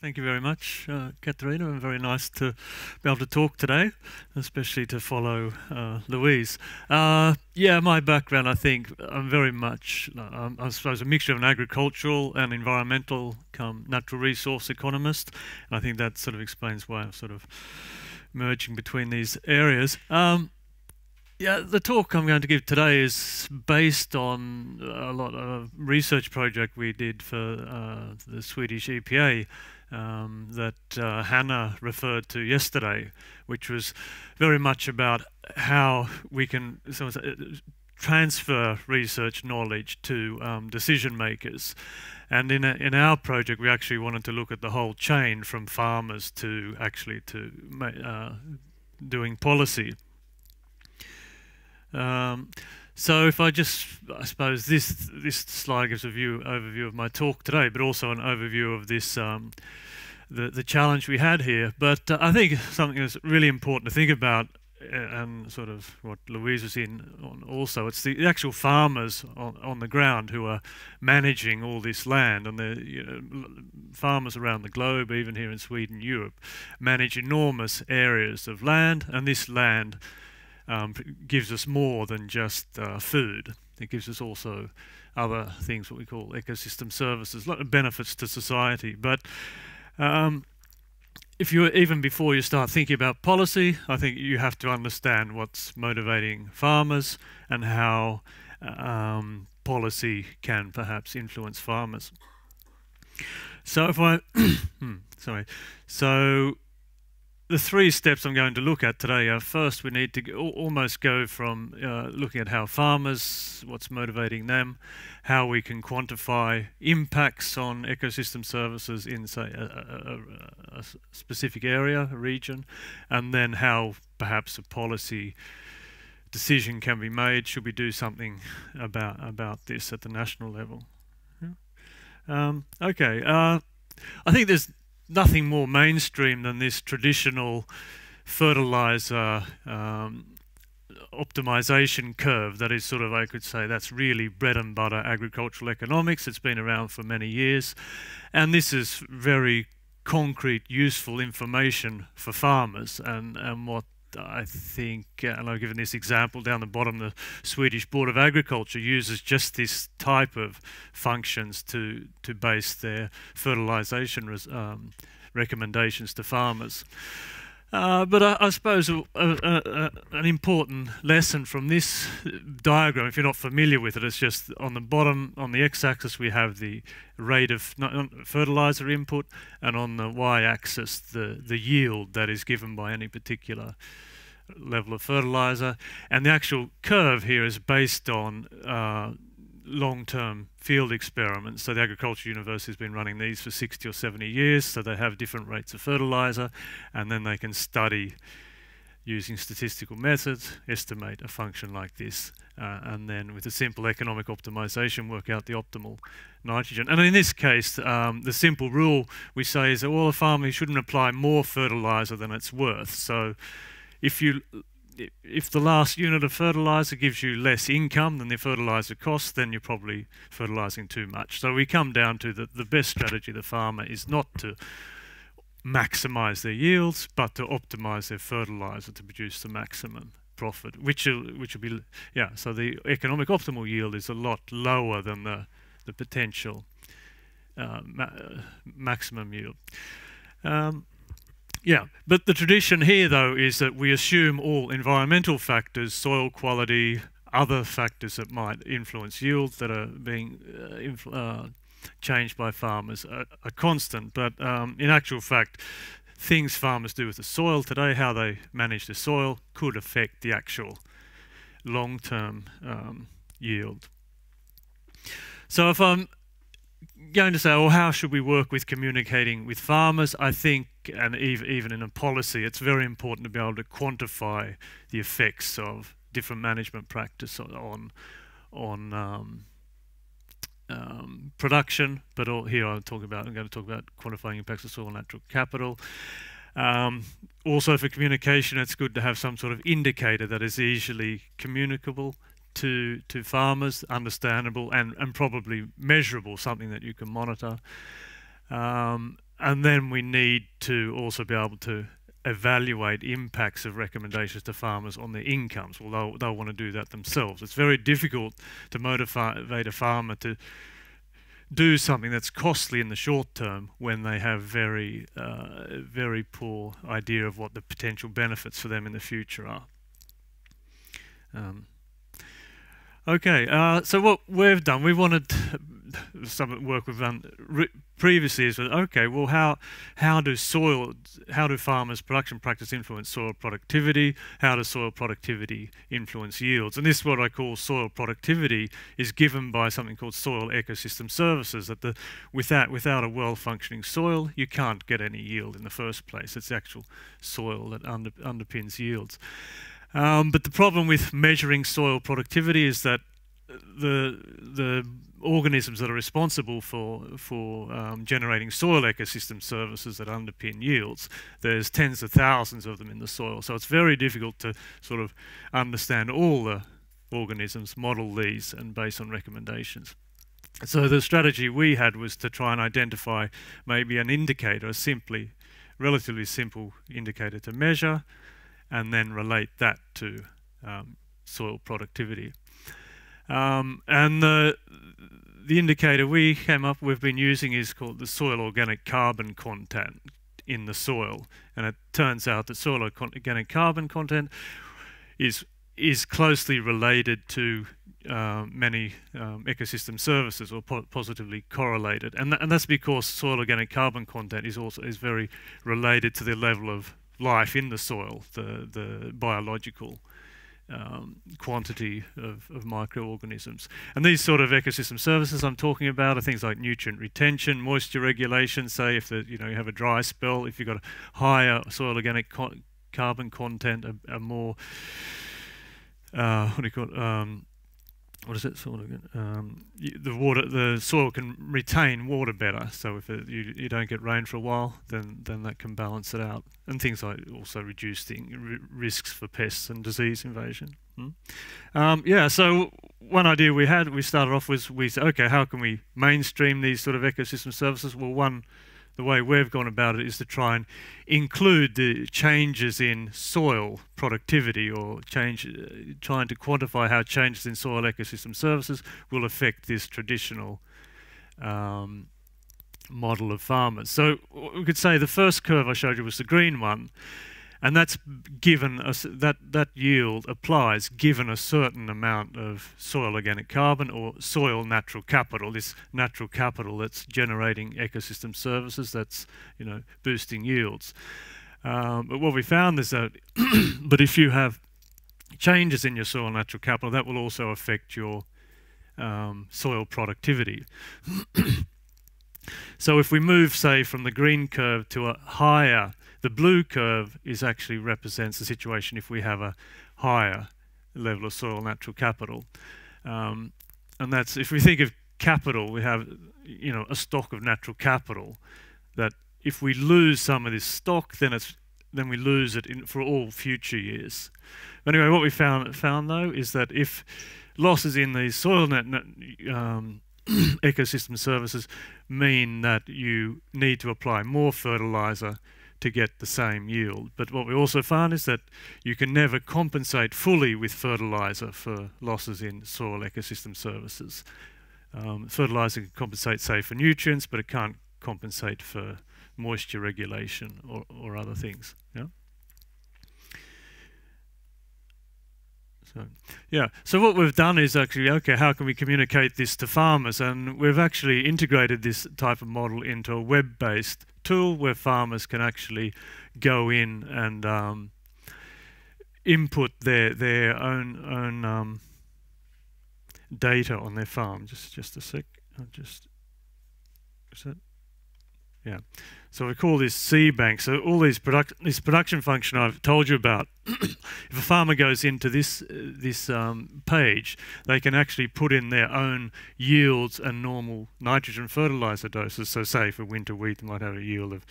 Thank you very much, Katharina, and very nice to be able to talk today, especially to follow Louise. Yeah, my background, I think, I'm very much, I suppose, a mixture of an agricultural and environmental natural resource economist, and I think that sort of explains why I'm sort of merging between these areas. Yeah, the talk I'm going to give today is based on a lot of research project we did for the Swedish EPA that Hannah referred to yesterday, which was very much about how we can transfer research knowledge to decision makers. And in our project, we actually wanted to look at the whole chain from farmers to actually to doing policy. So if I suppose this slide gives overview of my talk today, but also an overview of this the challenge we had here. But I think something that's really important to think about, and sort of what Louise was in on also, it's the actual farmers on the ground who are managing all this land, and the farmers around the globe, even here in Sweden, Europe, manage enormous areas of land, and this land gives us more than just food. It gives us also other things, what we call ecosystem services, a lot of benefits to society. But if you even before you start thinking about policy, I think you have to understand what's motivating farmers and how policy can perhaps influence farmers. So if I so the three steps I'm going to look at today are, first we need to almost go from looking at how farmers, what's motivating them, how we can quantify impacts on ecosystem services in, say, a specific area, a region, and then how perhaps a policy decision can be made. Should we do something about this at the national level? Yeah. I think there's nothing more mainstream than this traditional fertilizer optimization curve that is sort of, I could say, that's really bread and butter agricultural economics. It's been around for many years, and this is very concrete, useful information for farmers. And what I think, and I've given this example down the bottom, the Swedish Board of Agriculture uses just this type of functions to base their fertilization recommendations to farmers. But I suppose an important lesson from this diagram, if you're not familiar with it, it's just on the bottom, on the x-axis we have the rate of fertilizer input, and on the y-axis the yield that is given by any particular level of fertilizer. And the actual curve here is based on long-term field experiments. So the Agricultural University has been running these for 60 or 70 years, so they have different rates of fertilizer, and then they can study, using statistical methods, estimate a function like this, and then with a simple economic optimization work out the optimal nitrogen. And in this case, the simple rule we say is that, well, a farmer shouldn't apply more fertilizer than it's worth. So if the last unit of fertilizer gives you less income than the fertilizer costs, then you're probably fertilizing too much. So we come down to the best strategy of the farmer is not to maximize their yields, but to optimize their fertilizer to produce the maximum profit, which will be, yeah, so the economic optimal yield is a lot lower than the potential maximum yield. Yeah, but the tradition here, though, is that we assume all environmental factors, soil quality, other factors that might influence yields that are being changed by farmers are constant. But in actual fact, things farmers do with the soil today, how they manage the soil, could affect the actual long-term yield. So if I'm going to say, well, how should we work with communicating with farmers? I think, and even in a policy, it's very important to be able to quantify the effects of different management practice on production. But here I'm going to talk about quantifying impacts of soil and natural capital. Also, for communication, it's good to have some sort of indicator that is easily communicable to farmers, understandable and probably measurable, something that you can monitor. And then we need to also be able to evaluate impacts of recommendations to farmers on their incomes, although they'll want to do that themselves. It's very difficult to motivate a farmer to do something that's costly in the short term when they have very poor idea of what the potential benefits for them in the future are. Okay, so what we've done, we wanted some work we've done previously is, okay, well, how do farmers' production practice influence soil productivity? How does soil productivity influence yields? And this is what I call soil productivity is given by something called soil ecosystem services. That without a well-functioning soil, you can't get any yield in the first place. It's the actual soil that underpins yields. But the problem with measuring soil productivity is that the organisms that are responsible for generating soil ecosystem services that underpin yields, there's tens of thousands of them in the soil. So it's very difficult to sort of understand all the organisms, model these, and base on recommendations. So the strategy we had was to try and identify maybe an indicator, a relatively simple indicator to measure, and then relate that to soil productivity. And the indicator we came up with been using is called the soil organic carbon content in the soil. And it turns out that soil organic carbon content is closely related to many ecosystem services, or positively correlated. And that's because soil organic carbon content is very related to the level of life in the soil, the biological quantity of microorganisms. And these sort of ecosystem services I'm talking about are things like nutrient retention, moisture regulation. Say if you have a dry spell, if you've got a higher soil organic carbon content, a more what do you call it? What is it? The soil can retain water better. So if you don't get rain for a while, then that can balance it out. And things like also reducing risks for pests and disease invasion. Yeah. So one idea we started off with, we said, okay, how can we mainstream these sort of ecosystem services? Well, the way we've gone about it is to try and include the changes in soil productivity, or trying to quantify how changes in soil ecosystem services will affect this traditional model of farmers. So we could say the first curve I showed you was the green one, and that's given us that yield applies given a certain amount of soil organic carbon, or soil natural capital, this natural capital that's generating ecosystem services, that's boosting yields. But what we found is that but if you have changes in your soil natural capital, that will also affect your soil productivity. So if we move, say, from the green curve to a higher, the blue curve actually represents the situation if we have a higher level of soil natural capital. And that's, if we think of capital, we have a stock of natural capital, that if we lose some of this stock, then we lose it for all future years. But anyway, what we found though is that if losses in these soil ecosystem services mean that you need to apply more fertilizer to get the same yield. But what we also found is that you can never compensate fully with fertilizer for losses in soil ecosystem services. Fertilizer can compensate, say, for nutrients, but it can't compensate for moisture regulation or other things. Yeah. So what we've done is actually, okay, how can we communicate this to farmers? And we've actually integrated this type of model into a web-based tool where farmers can actually go in and input their own data on their farm. Just a sec. Yeah. So we call this CBank. So all this production function I've told you about, if a farmer goes into this page, they can actually put in their own yields and normal nitrogen fertilizer doses. So say for winter wheat, they might have a yield of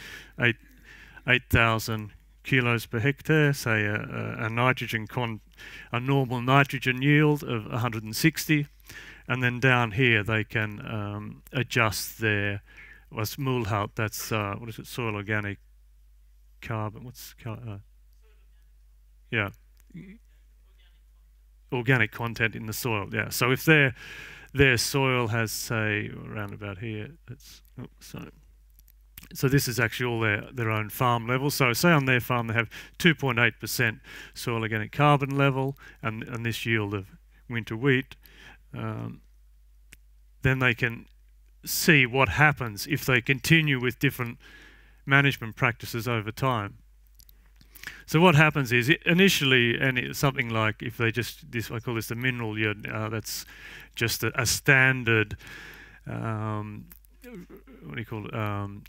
8,000 kilos per hectare. Say a normal nitrogen yield of 160, and then down here they can adjust their was Mulhout. That's what is it? Soil organic carbon. Yeah, organic content in the soil. Yeah. So if their soil has, say, around about here, so this is actually all their own farm level. So say on their farm they have 2.8% soil organic carbon level and this yield of winter wheat. Then they can see what happens if they continue with different management practices over time. So what happens is initially, something like if they just I call this the mineral yield. That's just a standard what do you call it?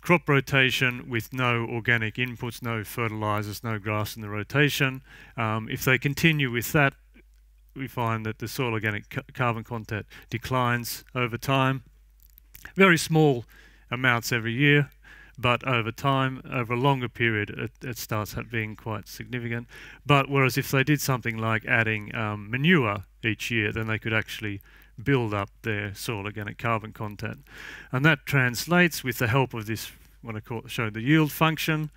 Crop rotation with no organic inputs, no fertilizers, no grass in the rotation. If they continue with that, we find that the soil organic carbon content declines over time. Very small amounts every year, but over time, over a longer period, it starts being quite significant. But whereas if they did something like adding manure each year, then they could actually build up their soil organic carbon content. And that translates with the help of this, what I show the yield function,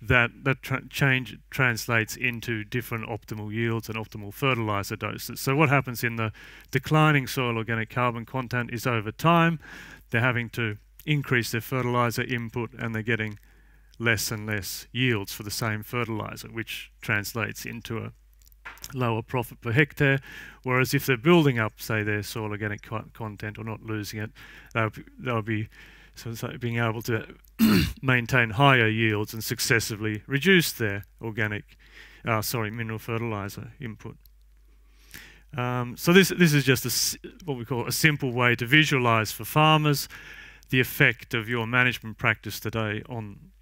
that change translates into different optimal yields and optimal fertilizer doses. So what happens in the declining soil organic carbon content is over time, they're having to increase their fertilizer input and they're getting less and less yields for the same fertilizer, which translates into a lower profit per hectare. Whereas if they're building up, say, their soil organic content or not losing it, they'll be being able to maintain higher yields and successively reduce their mineral fertilizer input. So this is just what we call a simple way to visualize for farmers the effect of your management practice today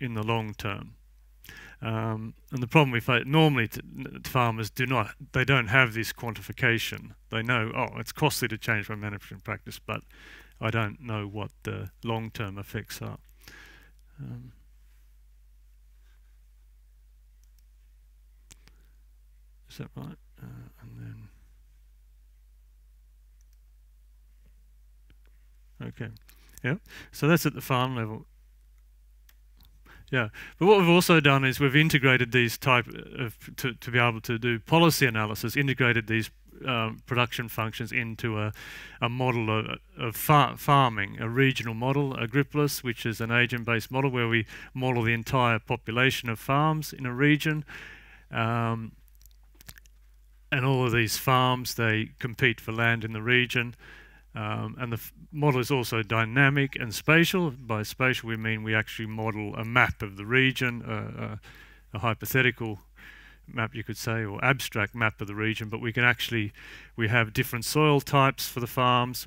in the long term. And the problem we face normally, farmers don't have this quantification. They know, oh, it's costly to change my management practice, but I don't know what the long-term effects are. Is that right? And then, okay, yeah. So that's at the farm level. Yeah, but what we've also done is we've integrated these to be able to do policy analysis, integrated these production functions into a model of farming, a regional model, Agripolis, which is an agent-based model where we model the entire population of farms in a region. And all of these farms, they compete for land in the region. And the model is also dynamic and spatial. By spatial, we mean we actually model a map of the region, a hypothetical map, you could say, or abstract map of the region. But we can actually, we have different soil types for the farms.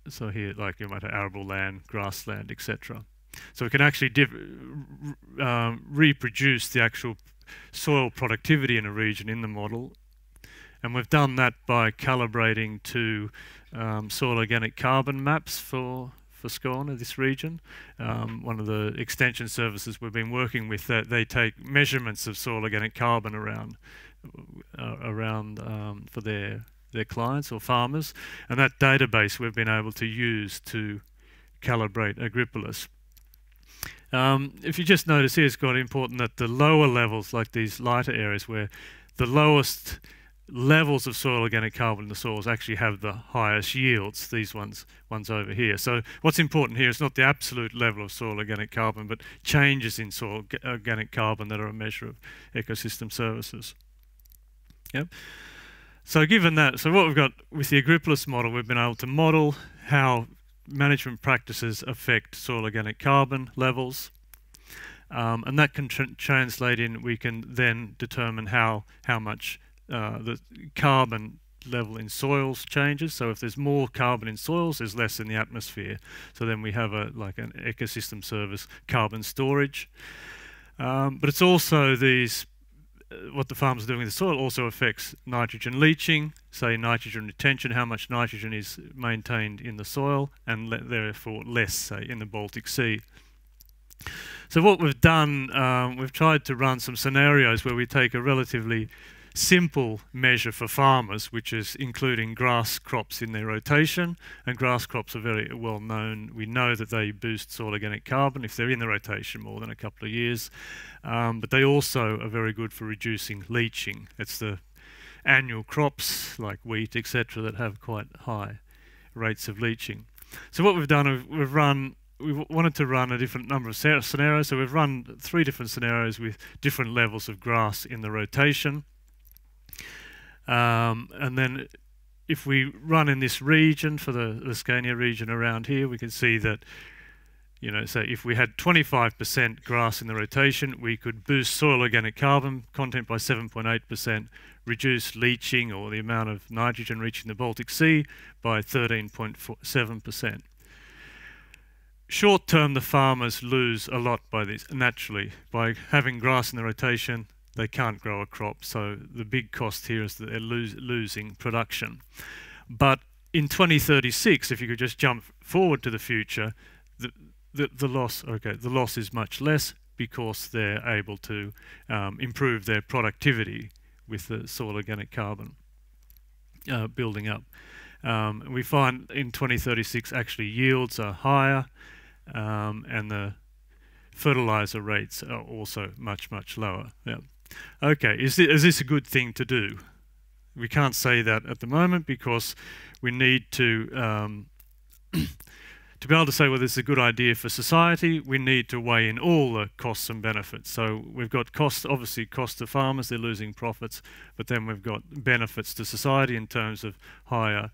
So here, like you might have arable land, grassland, etc. So we can actually reproduce the actual soil productivity in a region in the model. And we've done that by calibrating to soil organic carbon maps for Skåne, this region. One of the extension services we've been working with, they take measurements of soil organic carbon around for their clients or farmers, and that database we've been able to use to calibrate Agripolis. If you just notice here, it's quite important that the lower levels, like these lighter areas where the lowest levels of soil organic carbon in the soils actually have the highest yields, these ones over here. So what's important here is not the absolute level of soil organic carbon, but changes in soil organic carbon that are a measure of ecosystem services. Yep. So given that, so what we've got with the Agripolis model, we've been able to model how management practices affect soil organic carbon levels. And that can translate in, we can then determine how much the carbon level in soils changes. So if there's more carbon in soils, there's less in the atmosphere. So then we have like an ecosystem service carbon storage. But it's also what the farmers are doing with the soil also affects nitrogen leaching, say nitrogen retention, how much nitrogen is maintained in the soil, and therefore less, say, in the Baltic Sea. So what we've done, we've tried to run some scenarios where we take a relatively simple measure for farmers, which is including grass crops in their rotation. And grass crops are very well known. We know that they boost soil organic carbon if they're in the rotation more than a couple of years. But they also are very good for reducing leaching. It's the annual crops like wheat, etc., that have quite high rates of leaching. So what we've done, we wanted to run a different number of scenarios. So we've run 3 different scenarios with different levels of grass in the rotation. And then if we run in this region, for the Scania region around here, we can see that, you know, so if we had 25% grass in the rotation, we could boost soil organic carbon content by 7.8%, reduce leaching, or the amount of nitrogen reaching the Baltic Sea, by 13.7%. Short term, the farmers lose a lot by this, naturally. By having grass in the rotation, they can't grow a crop, so the big cost here is that they're losing production. But in 2036, if you could just jump forward to the future, the loss is much less, because they're able to improve their productivity with the soil organic carbon building up. We find in 2036 actually yields are higher, and the fertilizer rates are also much, much lower. Yeah. Okay, is this a good thing to do? We can't say that at the moment, because we need to be able to say whether it's a good idea for society. We need to weigh in all the costs and benefits. So we've got costs, obviously cost to farmers, they're losing profits, but then we've got benefits to society in terms of higher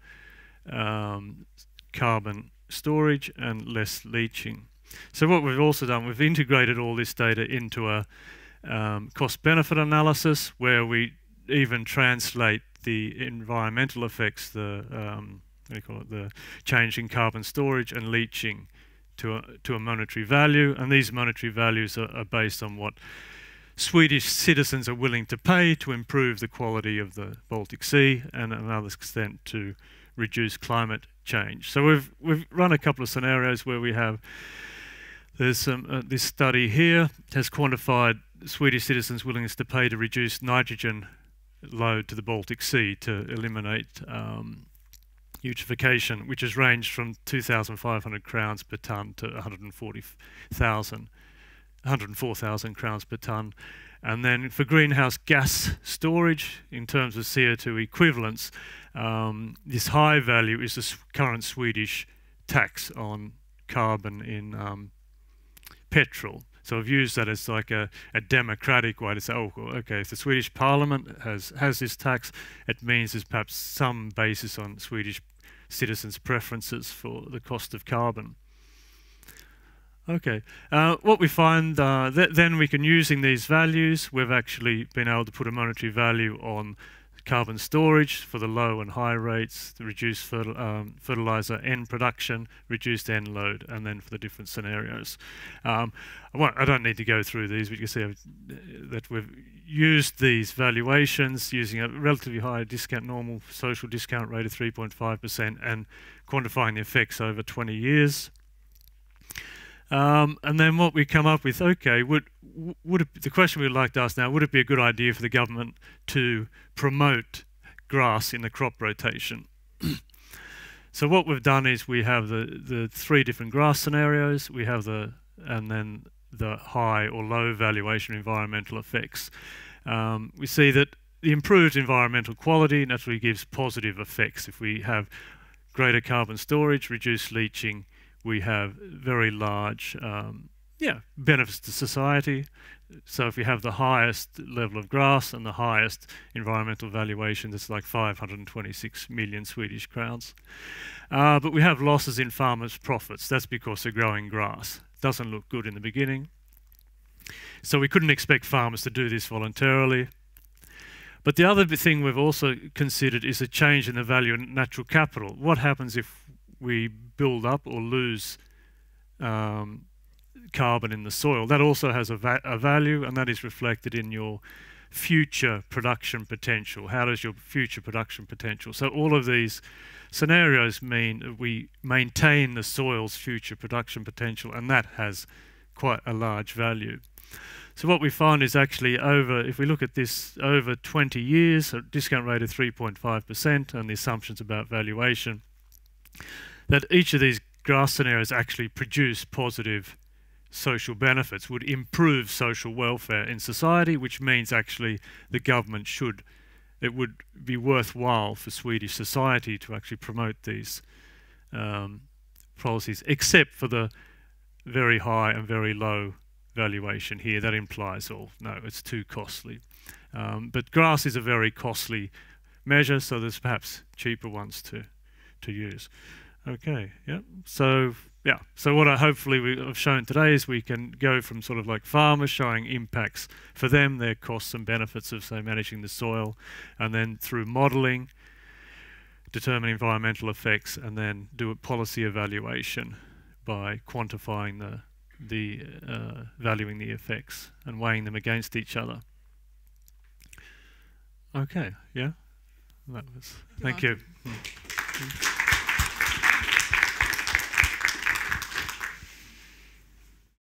carbon storage and less leaching. So what we've also done, we've integrated all this data into a cost-benefit analysis, where we even translate the environmental effects, the the change in carbon storage and leaching, to a monetary value. And these monetary values are based on what Swedish citizens are willing to pay to improve the quality of the Baltic Sea, and to another extent to reduce climate change. So we've run a couple of scenarios where we have, there's some this study here has quantified Swedish citizens' willingness to pay to reduce nitrogen load to the Baltic Sea to eliminate eutrophication, which has ranged from 2,500 crowns per tonne to 104,000 crowns per tonne. And then for greenhouse gas storage, in terms of CO2 equivalents, this high value is the current Swedish tax on carbon in petrol. So I've used that as like a democratic way to say, oh, okay, if the Swedish Parliament has this tax, it means there's perhaps some basis on Swedish citizens' preferences for the cost of carbon. Okay, what we find, then we can, using these values, we've actually been able to put a monetary value on carbon storage for the low and high rates, the reduced fertilizer end production, reduced end load, and then for the different scenarios. I don't need to go through these, but you can see that we've used these valuations using a relatively high discount, normal social discount rate of 3.5%, and quantifying the effects over 20 years. And then what we come up with, okay, the question we'd like to ask now, would it be a good idea for the government to promote grass in the crop rotation? So what we've done is we have the 3 different grass scenarios, we have and then the high or low valuation environmental effects. We see that the improved environmental quality naturally gives positive effects. If we have greater carbon storage, reduced leaching, we have very large benefits to society. So if we have the highest level of grass and the highest environmental valuation, that's like 526 million Swedish crowns. But we have losses in farmers' profits. That's because they're growing grass. It doesn't look good in the beginning. So we couldn't expect farmers to do this voluntarily. But the other thing we've also considered is a change in the value of natural capital. What happens if we build up or lose carbon in the soil? That also has a value, and that is reflected in your future production potential. How does your future production potential? So all of these scenarios mean that we maintain the soil's future production potential, and that has quite a large value. So what we find is actually if we look at this over 20 years, a discount rate of 3.5% and the assumptions about valuation, that each of these grass scenarios actually produce positive social benefits, would improve social welfare in society, which means actually the government it would be worthwhile for Swedish society to actually promote these policies, except for the very high and very low valuation here. That implies, oh no, it's too costly. But grass is a very costly measure, so there's perhaps cheaper ones to use. Okay, yeah. So what hopefully I've shown today is we can go from sort of like farmers showing impacts for them, their costs and benefits of, say, managing the soil, and then through modelling, determine environmental effects, and then do a policy evaluation by quantifying valuing the effects and weighing them against each other. Okay, yeah. That was. Thank you.